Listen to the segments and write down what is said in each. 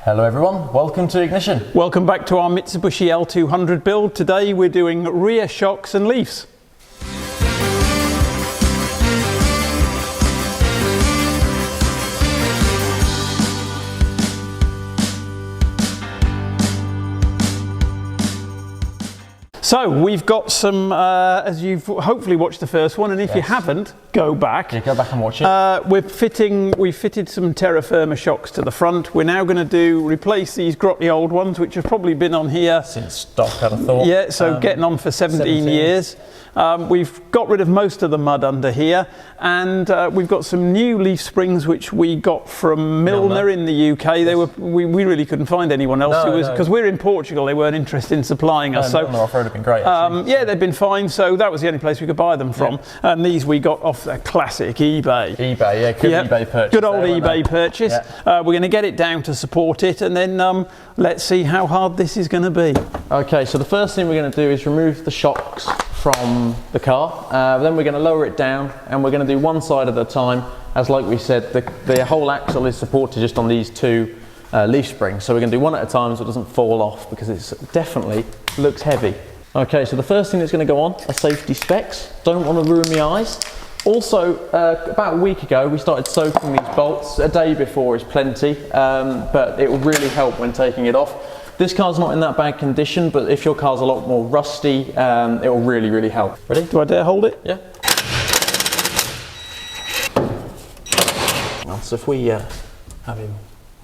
Hello everyone, welcome to Ignition. Welcome back to our Mitsubishi L200 build. Today we're doing rear shocks and leafs. So we've got some, as you've hopefully watched the first one, and if you haven't, go back. Yeah, go back and watch it. We've fitted some Terrafirma shocks to the front. We're now going to replace these grotty old ones, which have probably been on here since stock, I'd have thought. Yeah, so getting on for 17 years. We've got rid of most of the mud under here, and we've got some new leaf springs which we got from Milner in the UK. They were we really couldn't find anyone else who was, because we're in Portugal. They weren't interested in supplying us. So Milner off-road have been great. Yeah, they've been fine. So that was the only place we could buy them from. Yeah. And these we got off the classic eBay. eBay, yeah, good eBay purchase. Good old eBay purchase. Yeah. We're going to get it down to support it, and then let's see how hard this is going to be. Okay, so the first thing we're going to do is remove the shocks from the car. Then we're going to lower it down, and we're going to do one side at a time. As like we said, the whole axle is supported just on these two leaf springs. So we're going to do one at a time so it doesn't fall off, because it definitely looks heavy. Okay, so the first thing that's going to go on are safety specs. Don't want to ruin my eyes. Also, about a week ago, we started soaking these bolts. A day before is plenty, but it will really help when taking it off. This car's not in that bad condition, but if your car's a lot more rusty, it will really, really help. Ready? Do I dare hold it? Yeah. Well, so if we have him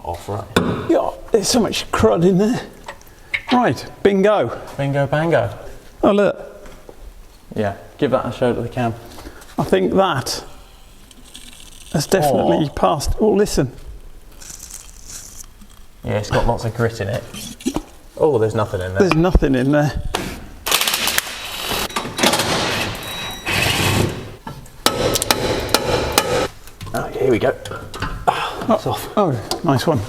off, right? Yeah, there's so much crud in there. Right, bingo. Bingo, bango. Oh, look. Yeah, give that a show to the cam. I think that has definitely passed. Oh, listen. Yeah, it's got lots of grit in it. Oh, there's nothing in there. There's nothing in there. Okay, here we go. It's off. Oh, nice one.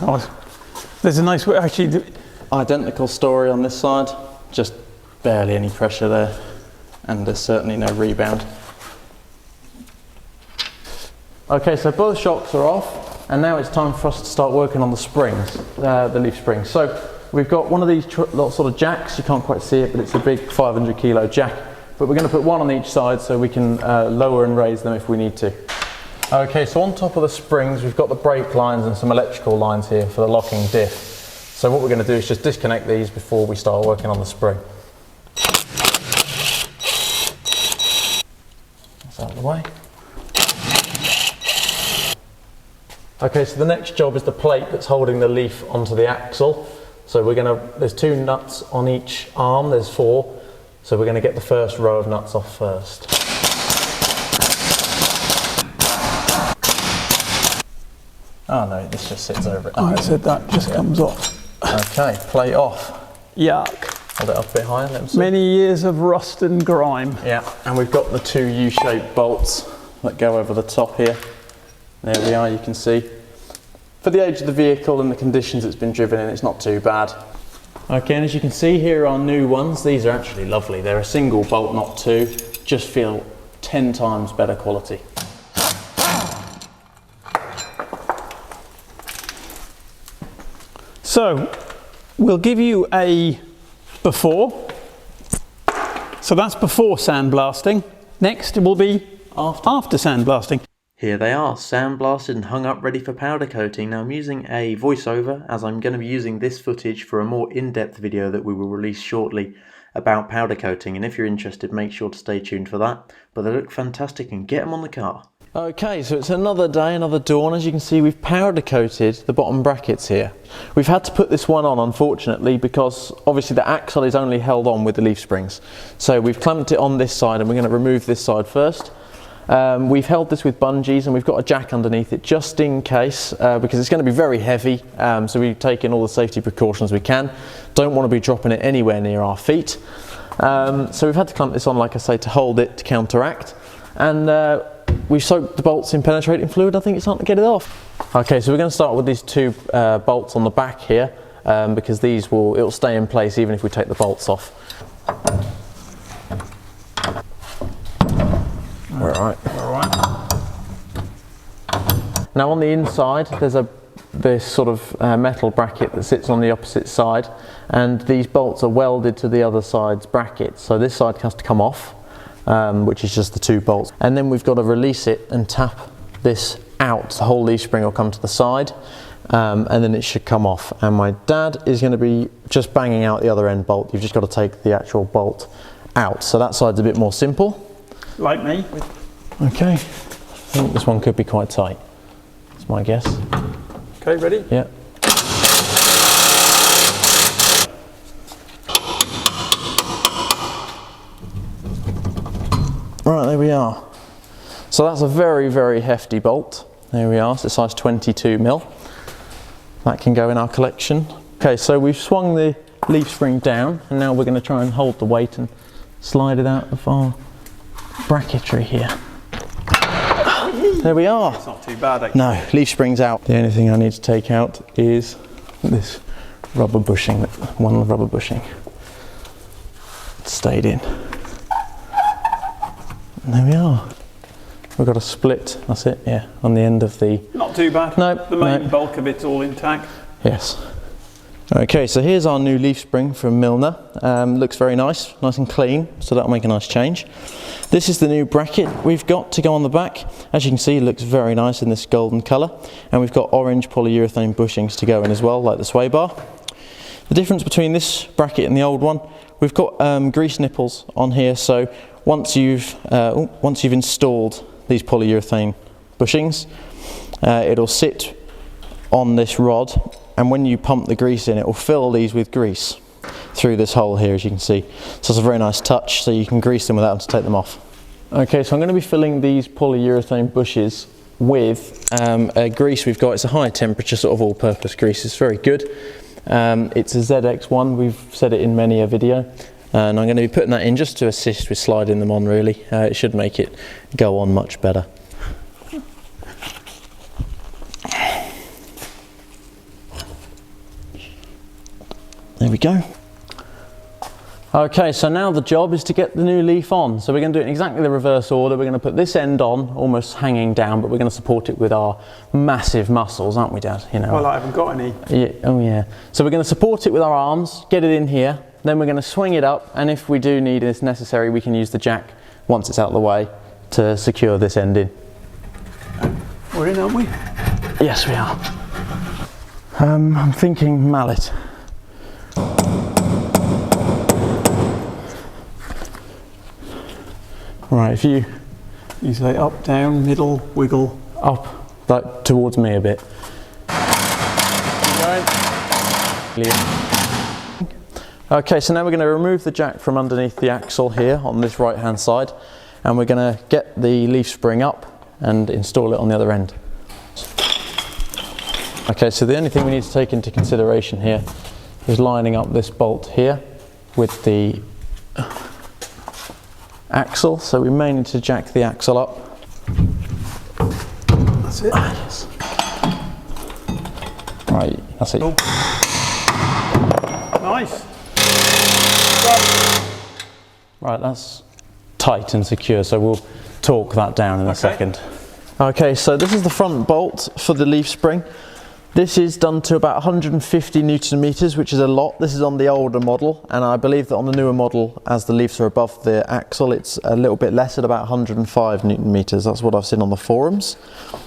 There's a nice way, actually. Identical story on this side, just barely any pressure there, and there's certainly no rebound. Okay, so both shocks are off, and now it's time for us to start working on the springs, the leaf springs. So we've got one of these sort of jacks. You can't quite see it, but it's a big 500 kilo jack. But we're going to put one on each side so we can lower and raise them if we need to. Okay, so on top of the springs, we've got the brake lines and some electrical lines here for the locking diff. So what we're going to do is just disconnect these before we start working on the spring. That's out of the way. Okay, so the next job is the plate that's holding the leaf onto the axle. So there's two nuts on each arm, there's 4. So we're going to get the first row of nuts off first. Oh no, this just sits over it. Oh, I said that just comes off. Okay, plate off. Yuck. Hold it up a bit higher, let them see. Many years of rust and grime. Yeah, and we've got the 2 U-shaped bolts that go over the top here. There we are, you can see. For the age of the vehicle and the conditions it's been driven in, it's not too bad. Okay, and as you can see, here are new ones. These are actually lovely. They're a single bolt, not 2. Just feel 10 times better quality. So we'll give you a before. So that's before sandblasting. Next will be after sandblasting. Here they are, sandblasted and hung up ready for powder coating. Now I'm using a voiceover as I'm going to be using this footage for a more in-depth video that we will release shortly about powder coating, and if you're interested make sure to stay tuned for that. But they look fantastic and get them on the car. Okay, so it's another day, another dawn. As you can see, we've powder coated the bottom brackets here. We've had to put this one on, unfortunately, because obviously the axle is only held on with the leaf springs. So we've clamped it on this side, and we're going to remove this side first. We've held this with bungees, and we've got a jack underneath it just in case, because it's going to be very heavy. So we've taken all the safety precautions we can. Don't want to be dropping it anywhere near our feet. So we've had to clamp this on, like I say, to hold it, to counteract. And we've soaked the bolts in penetrating fluid. I think it's time to get it off. Okay, so we're going to start with these 2 bolts on the back here, because it'll stay in place even if we take the bolts off. All right. All right. Now on the inside, there's a this sort of metal bracket that sits on the opposite side, and these bolts are welded to the other side's brackets. So this side has to come off, which is just the 2 bolts. And then we've got to release it and tap this out. The whole leaf spring will come to the side, and then it should come off. And my dad is going to be just banging out the other end bolt. You've just got to take the actual bolt out. So that side's a bit more simple. Like me. Okay, I think this one could be quite tight. That's my guess. Okay, ready? Yeah. Right, there we are. So that's a very, very hefty bolt. There we are, it's a size 22mm. That can go in our collection. Okay, so we've swung the leaf spring down, and now we're going to try and hold the weight and slide it out of our bracketry here. There we are. It's not too bad, actually. No, leaf spring's out. The only thing I need to take out is this rubber bushing, one rubber bushing. It stayed in. And there we are. We've got a split, that's it, yeah, on the end of the... Not too bad. No, the main bulk of it's all intact. Yes. Okay, so here's our new leaf spring from Milner. Looks very nice and clean, so that'll make a nice change. This is the new bracket we've got to go on the back. As you can see, it looks very nice in this golden colour. And we've got orange polyurethane bushings to go in as well, like the sway bar. The difference between this bracket and the old one, we've got grease nipples on here, so once you've installed these polyurethane bushings, it'll sit on this rod, and when you pump the grease in, it will fill these with grease through this hole here, as you can see. So it's a very nice touch, so you can grease them without having to take them off. Okay, so I'm going to be filling these polyurethane bushes with a grease we've got. It's a high temperature sort of all-purpose grease. It's very good. It's a ZX1. We've said it in many a video. And I'm going to be putting that in just to assist with sliding them on, really. It should make it go on much better. There we go. Okay, so now the job is to get the new leaf on. So we're going to do it in exactly the reverse order. We're going to put this end on, almost hanging down, but we're going to support it with our massive muscles, aren't we, Dad? You know. Well, I haven't got any. Yeah, oh yeah. So we're going to support it with our arms, get it in here, then we're going to swing it up, and if we do need, it's necessary, we can use the jack once it's out of the way to secure this end in. We're in, aren't we? Yes, we are. I'm thinking mallet. Right, if you say up, down, middle, wiggle. Up, like towards me a bit. Okay, so now we're going to remove the jack from underneath the axle here on this right hand side, and we're going to get the leaf spring up and install it on the other end. Okay, so the only thing we need to take into consideration here is lining up this bolt here with the axle, so we may need to jack the axle up. That's it. Yes. Right, that's it. Oh. Nice. Right, that's tight and secure, so we'll torque that down in a second. Okay, so this is the front bolt for the leaf spring. This is done to about 150 Newton meters, which is a lot. This is on the older model, and I believe that on the newer model, as the leaves are above the axle, it's a little bit less at about 105 Newton meters. That's what I've seen on the forums.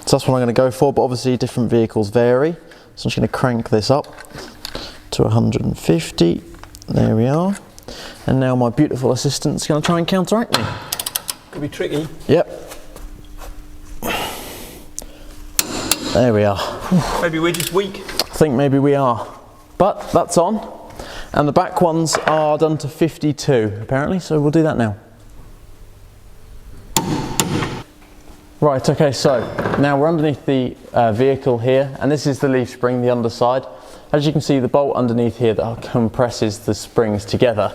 So that's what I'm going to go for, but obviously different vehicles vary. So I'm just going to crank this up to 150. There we are. And now my beautiful assistant's going to try and counteract me. Could be tricky. Yep. There we are. Maybe we're just weak. I think maybe we are. But that's on. And the back ones are done to 52 apparently, so we'll do that now. Right, okay, so now we're underneath the vehicle here, and this is the leaf spring, the underside. As you can see, the bolt underneath here that compresses the springs together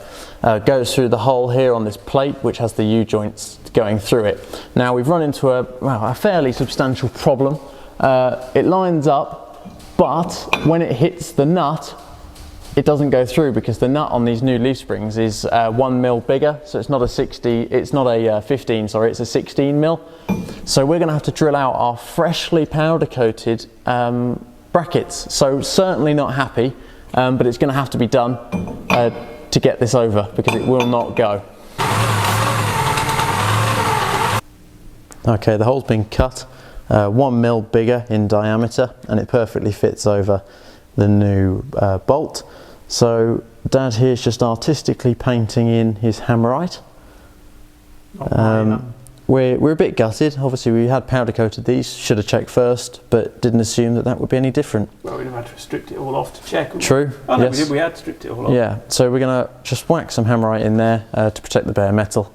goes through the hole here on this plate, which has the U-joints going through it. Now we've run into a fairly substantial problem. It lines up, but when it hits the nut, it doesn't go through because the nut on these new leaf springs is 1 mil bigger, so it's not a 15, sorry, it's a 16 mil. So we're going to have to drill out our freshly powder coated brackets. So certainly not happy, but it's going to have to be done to get this over, because it will not go. Okay, the hole's been cut 1 mil bigger in diameter, and it perfectly fits over the new bolt. So Dad here's just artistically painting in his hammerite. We're a bit gutted. Obviously we had powder coated these, should have checked first, but didn't assume that would be any different. Well, we'd have had to strip it all off to check. True. Oh no, yes. we had stripped it all off. Yeah, so we're going to just whack some hammerite in there to protect the bare metal,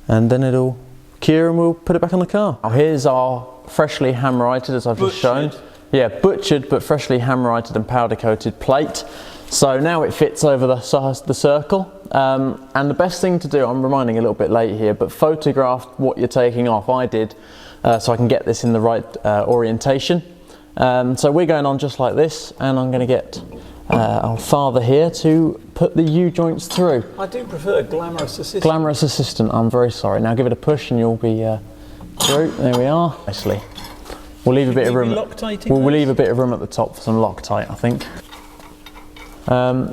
and then it'll cure and we'll put it back on the car. Now here's our freshly hammerited, as I've just shown. Yeah, butchered but freshly hammerited and powder coated plate. So now it fits over the circle, and the best thing to do, I'm reminding a little bit late here, but photograph what you're taking off. I did, so I can get this in the right orientation. So we're going on just like this, and I'm going to get our father here to put the U-joints through. I do prefer glamorous assistant. Glamorous assistant, I'm very sorry. Now give it a push and you'll be through. There we are. Nicely. We'll leave a bit of room. We'll leave a bit of room at the top for some Loctite, I think.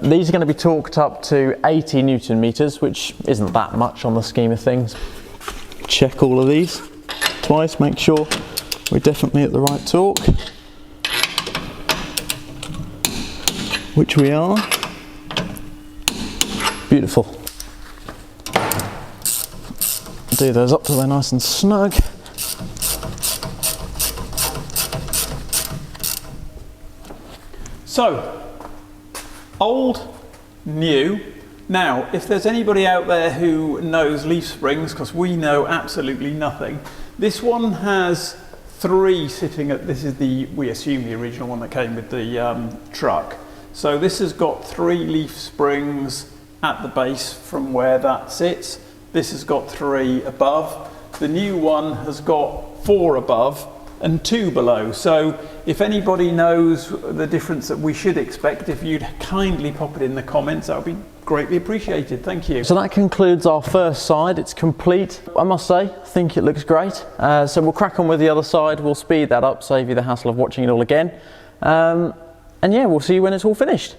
These are going to be torqued up to 80 Newton meters, which isn't that much on the scheme of things. Check all of these twice, make sure we're definitely at the right torque, which we are. Beautiful. Do those up till they're nice and snug. So, old, new. Now, if there's anybody out there who knows leaf springs, because we know absolutely nothing, this one has 3 sitting at, this is the, we assume the original one that came with the truck. So this has got 3 leaf springs at the base from where that sits. This has got 3 above. The new one has got 4 above and 2 below. So if anybody knows the difference that we should expect, if you'd kindly pop it in the comments, that would be greatly appreciated. Thank you. So that concludes our first side. It's complete. I must say, I think it looks great. So we'll crack on with the other side. We'll speed that up, save you the hassle of watching it all again. And yeah, we'll see you when it's all finished.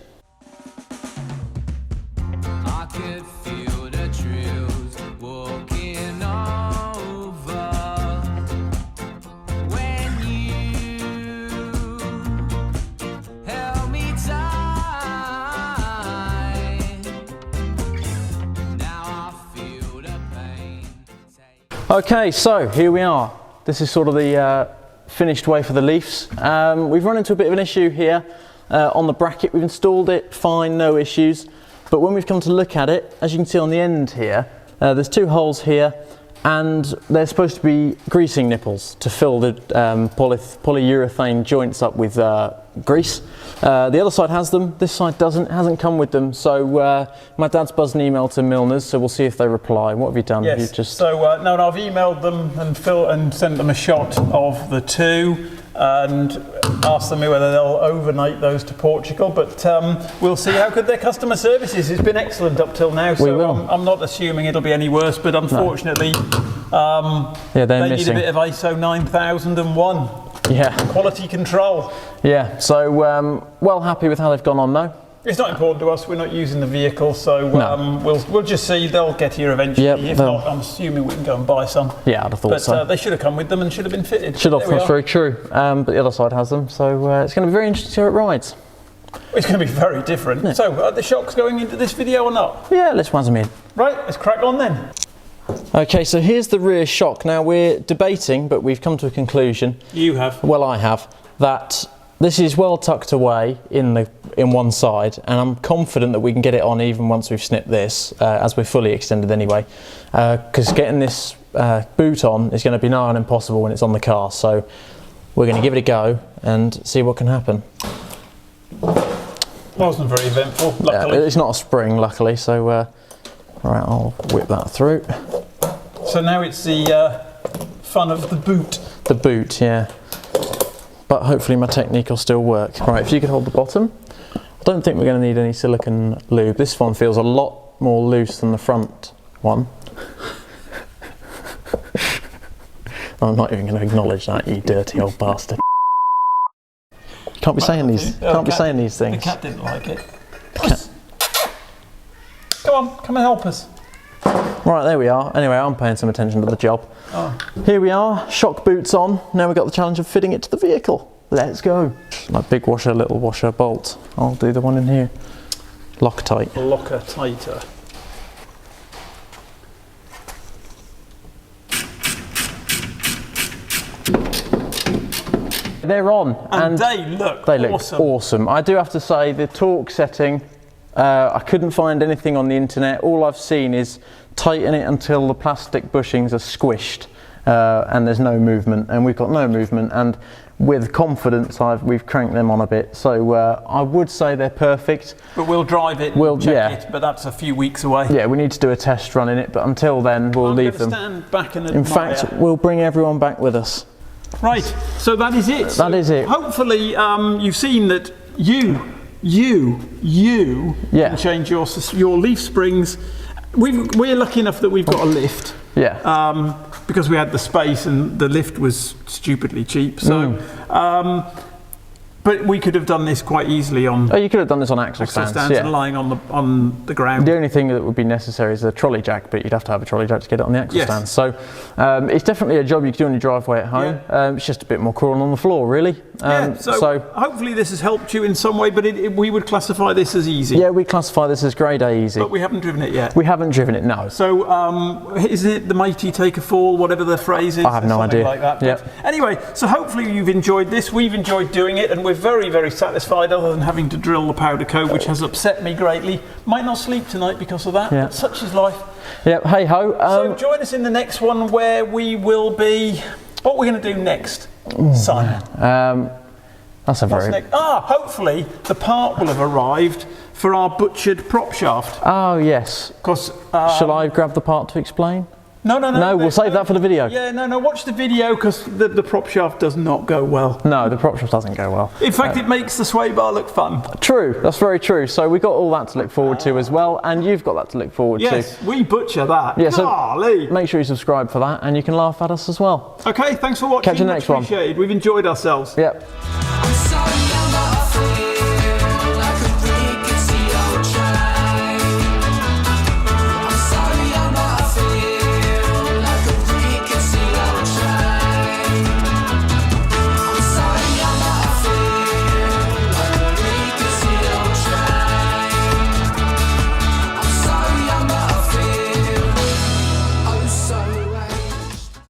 Okay, so here we are. This is sort of the finished way for the leaves. We've run into a bit of an issue here on the bracket. We've installed it fine, no issues, but when we've come to look at it, as you can see on the end here, there's 2 holes here, and they're supposed to be greasing nipples to fill the polyurethane joints up with grease. The other side has them, this side doesn't, it hasn't come with them, so my dad's buzzed an email to Milner's, so we'll see if they reply. What have you done? Yes, have you just... so no, I've emailed them and sent them a shot of the 2 and asked them whether they'll overnight those to Portugal, but we'll see how good their customer service is. It's been excellent up till now, so I'm not assuming it'll be any worse, but unfortunately yeah, they missing. need a bit of ISO 9001. Yeah. Quality control. Yeah, so well happy with how they've gone on though. It's not important to us, we're not using the vehicle, so we'll just see, they'll get here eventually. Yep, if not, I'm assuming we can go and buy some. Yeah, I'd have thought so. But they should have come with them and should have been fitted. Should have, that's very true. But the other side has them, so it's going to be very interesting to see how it rides. It's going to be very different. Yeah. So, are the shocks going into this video or not? Yeah, let's waz them in. Right, let's crack on then. Okay, so here's the rear shock. Now we're debating, but we've come to a conclusion. You have. Well, I have. That this is well tucked away in one side, and I'm confident that we can get it on even once we've snipped this, as we're fully extended anyway. Because getting this boot on is going to be nigh on impossible when it's on the car. So we're going to give it a go and see what can happen. Wasn't very eventful, luckily. It's not a spring, luckily. So right, I'll whip that through. So now it's the fun of the boot. The boot, yeah. But hopefully my technique will still work. Right, if you could hold the bottom. I don't think we're going to need any silicone lube. This one feels a lot more loose than the front one. I'm not even going to acknowledge that, you dirty old bastard. Can't be saying these. Can't be saying these things. The cat didn't like it. Puss. Come on, come and help us. Right, there we are. Anyway, I'm paying some attention to the job. Oh. Here we are, shock boots on. Now we've got the challenge of fitting it to the vehicle. Let's go. Like big washer, little washer, bolt. I'll do the one in here. Loctite. Locker tighter. They're on. And they look awesome. I do have to say, the torque setting, I couldn't find anything on the internet. All I've seen is tighten it until the plastic bushings are squished and there's no movement, and we've got no movement, and with confidence we've cranked them on a bit, so I would say they're perfect. But we'll drive it and check it, but that's a few weeks away. Yeah, we need to do a test run in it, but until then we'll leave them. Stand back and in fact, we'll bring everyone back with us. Right, so that is it. That is it. Hopefully you've seen that you can change your leaf springs. We're lucky enough that we've got a lift. Yeah. Because we had the space and the lift was stupidly cheap. So, but we could have done this quite easily on. Oh, you could have done this on axle stands, and lying on the ground. The only thing that would be necessary is a trolley jack, but you'd have to have a trolley jack to get it on the axle stands. So it's definitely a job you could do on your driveway at home. It's just a bit more crawling on the floor, really. So hopefully this has helped you in some way, but we would classify this as easy. Yeah, we classify this as grade A easy. But we haven't driven it yet. We haven't driven it, no. So isn't it the mighty take a fall, whatever the phrase is? I have no idea. Like that. Anyway, so hopefully you've enjoyed this. We've enjoyed doing it, and we're very, very satisfied, other than having to drill the powder coat, which has upset me greatly. Might not sleep tonight because of that, but such is life. Yep, hey ho. So join us in the next one, where we will be... What we're going to do next, son? That's a very... hopefully the part will have arrived for our butchered prop shaft. Oh, yes. Because shall I grab the part to explain? No, we'll save that for the video. Yeah, no, watch the video, because the prop shaft does not go well. No, the prop shaft doesn't go well. In fact, it makes the sway bar look fun. True, that's very true. So we've got all that to look forward to as well, and you've got that to look forward to. Yes, we butcher that. Yeah, so make sure you subscribe for that, and you can laugh at us as well. Okay, thanks for watching. Catch you next one. We've enjoyed ourselves. Yep. I'm sorry, I'm not for you.